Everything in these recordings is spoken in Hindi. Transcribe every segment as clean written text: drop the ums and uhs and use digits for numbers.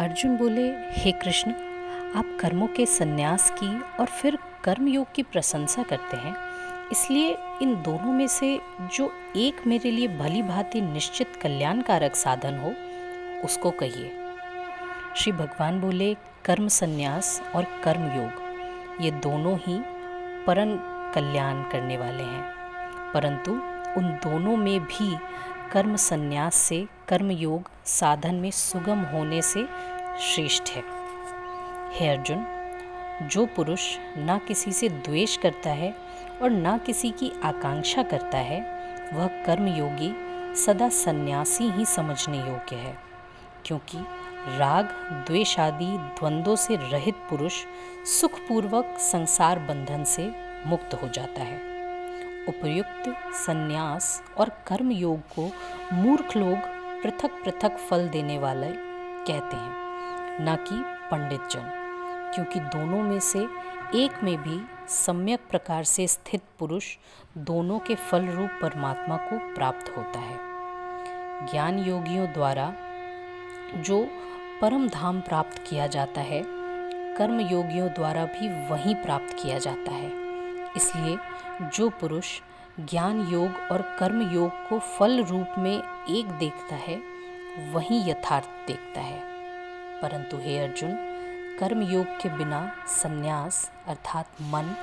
अर्जुन बोले, हे कृष्ण, आप कर्मों के संन्यास की और फिर कर्मयोग की प्रशंसा करते हैं, इसलिए इन दोनों में से जो एक मेरे लिए भली भांति निश्चित कल्याणकारक साधन हो उसको कहिए। श्री भगवान बोले, कर्म संन्यास और कर्म योग ये दोनों ही परम कल्याण करने वाले हैं, परंतु उन दोनों में भी कर्म संन्यास से कर्म योग साधन में सुगम होने से श्रेष्ठ है। हे अर्जुन, जो पुरुष ना किसी से द्वेष करता है और ना किसी की आकांक्षा करता है, वह कर्म योगी सदा सन्यासी ही समझने योग्य है, क्योंकि राग द्वेष आदि द्वंद्वों से रहित पुरुष सुखपूर्वक संसार बंधन से मुक्त हो जाता है। उपयुक्त संन्यास और कर्म योग को मूर्ख लोग पृथक पृथक फल देने वाले कहते हैं, ना कि पंडित जन, क्योंकि दोनों में से एक में भी सम्यक प्रकार से स्थित पुरुष दोनों के फल रूप परमात्मा को प्राप्त होता है। ज्ञान योगियों द्वारा जो परम धाम प्राप्त किया जाता है, कर्म योगियों द्वारा भी वही प्राप्त किया जाता है। इसलिए जो पुरुष ज्ञान योग और कर्म योग को फल रूप में एक देखता है, वही यथार्थ देखता है। परंतु हे अर्जुन, कर्म योग के बिना संन्यास अर्थात मन,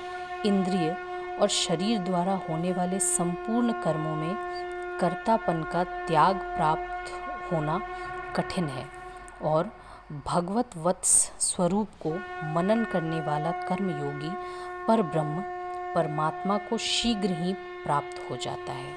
इंद्रिय और शरीर द्वारा होने वाले संपूर्ण कर्मों में कर्तापन का त्याग प्राप्त होना कठिन है, और भगवत वत्स स्वरूप को मनन करने वाला कर्मयोगी पर ब्रह्म परमात्मा को शीघ्र ही प्राप्त हो जाता है।